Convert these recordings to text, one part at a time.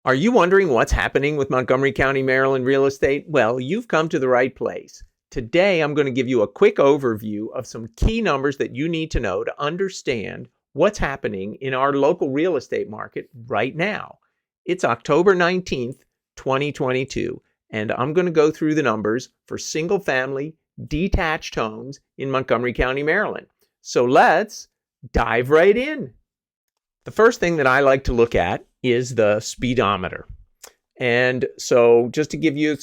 Are you wondering what's happening with Montgomery County, Maryland real estate? Well, you've come to the right place. Today, I'm going to give you a quick overview of some key numbers that you need to know to understand what's happening in our local real estate market right now. It's October 19th, 2022, and I'm going to go through the numbers for single-family detached homes in Montgomery County, Maryland. So let's dive right in. The first thing that I like to look at is the speedometer. And so just to give you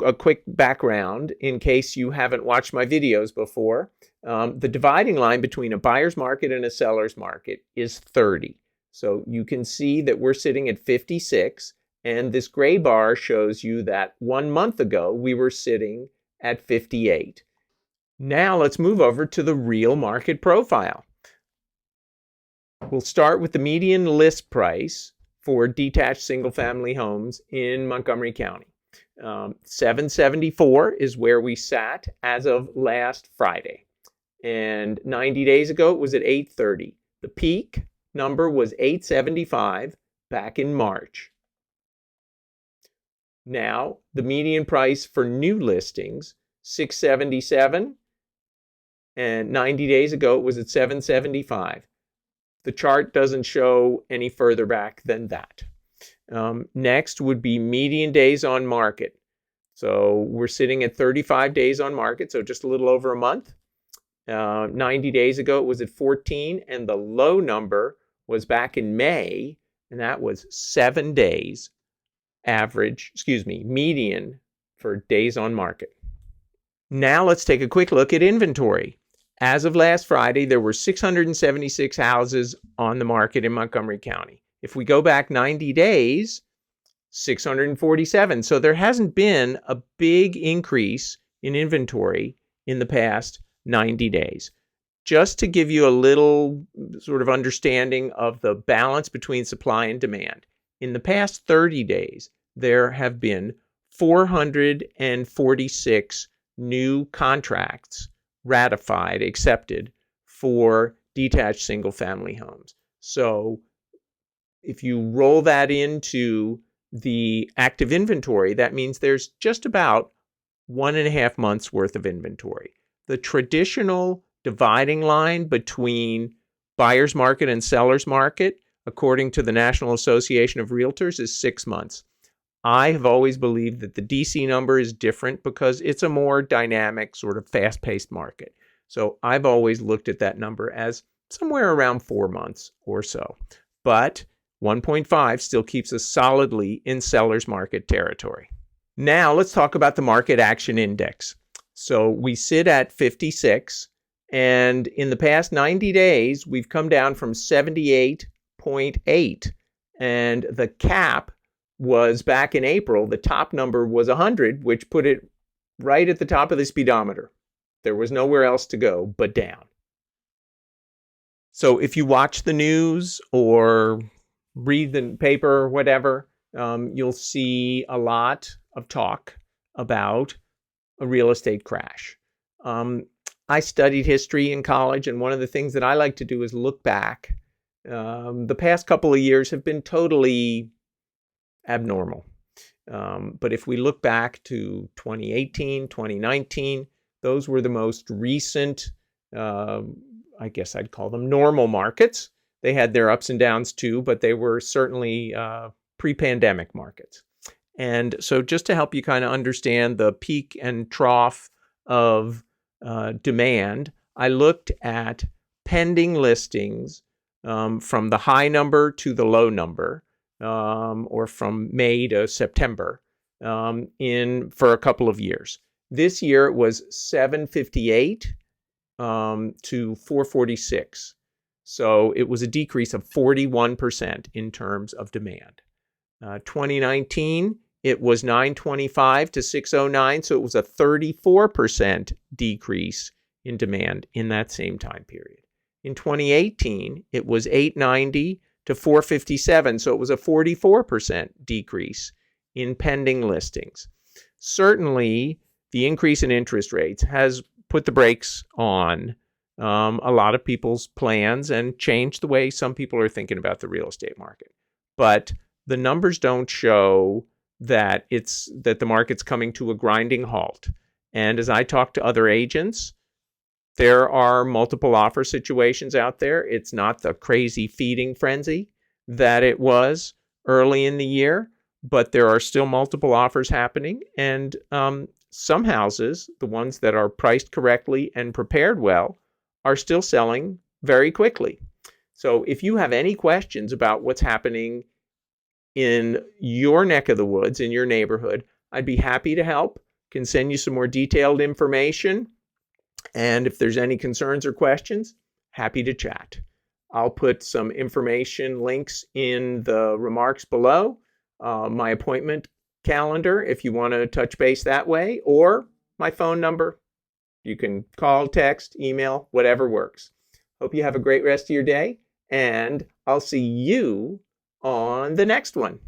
a quick background in case you haven't watched my videos before, the dividing line between a buyer's market and a seller's market is 30. So you can see that we're sitting at 56, and this gray bar shows you that 1 month ago we were sitting at 58. Now let's move over to the real market profile. We'll start with the median list price for detached single-family homes in Montgomery County. $774 is where we sat as of last Friday. And 90 days ago, it was at $830. The peak number was $875 back in March. Now, the median price for new listings, $677. And 90 days ago, it was at $775. The chart doesn't show any further back than that. Next would be median days on market. So we're sitting at 35 days on market, so just a little over a month. 90 days ago, it was at 14, and the low number was back in May, and that was 7 days median for days on market. Now let's take a quick look at inventory. As of last Friday, there were 676 houses on the market in Montgomery County. If we go back 90 days, 647. So there hasn't been a big increase in inventory in the past 90 days. Just to give you a little sort of understanding of the balance between supply and demand, in the past 30 days, there have been 446 new contracts ratified, accepted for detached single-family homes. So if you roll that into the active inventory, that means there's just about 1.5 months worth of inventory. The traditional dividing line between buyer's market and seller's market, according to the National Association of Realtors, is 6 months. I have always believed that the DC number is different because it's a more dynamic, sort of fast-paced market. So I've always looked at that number as somewhere around 4 months or so. But 1.5 still keeps us solidly in seller's market territory. Now let's talk about the market action index. So we sit at 56, and in the past 90 days, we've come down from 78.8, and the cap was back in April. The top number was 100, which put it right at the top of the speedometer. There was nowhere else to go but down. So if you watch the news or read the paper or whatever, you'll see a lot of talk about a real estate crash. I studied history in college, and one of the things that I like to do is look back. The past couple of years have been totally abnormal. But if we look back to 2018, 2019, those were the most recent, I guess I'd call them normal markets. They had their ups and downs too, but they were certainly pre-pandemic markets. And so just to help you kind of understand the peak and trough of demand, I looked at pending listings from the high number to the low number, or from May to September, for a couple of years. This year it was 758 to 446. So it was a decrease of 41% in terms of demand. 2019, it was 925 to 609, so it was a 34% decrease in demand in that same time period. In 2018, it was 890 to 457, so it was a 44% decrease in pending listings. Certainly, the increase in interest rates has put the brakes on a lot of people's plans and changed the way some people are thinking about the real estate market. But the numbers don't show that the market's coming to a grinding halt. And as I talk to other agents, there are multiple offer situations out there. It's not the crazy feeding frenzy that it was early in the year, but there are still multiple offers happening. And some houses, the ones that are priced correctly and prepared well, are still selling very quickly. So if you have any questions about what's happening in your neck of the woods, in your neighborhood, I'd be happy to help. Can send you some more detailed information. And if there's any concerns or questions, happy to chat. I'll put some information links in the remarks below, my appointment calendar if you want to touch base that way, or my phone number. You can call, text, email, whatever works. Hope you have a great rest of your day, and I'll see you on the next one.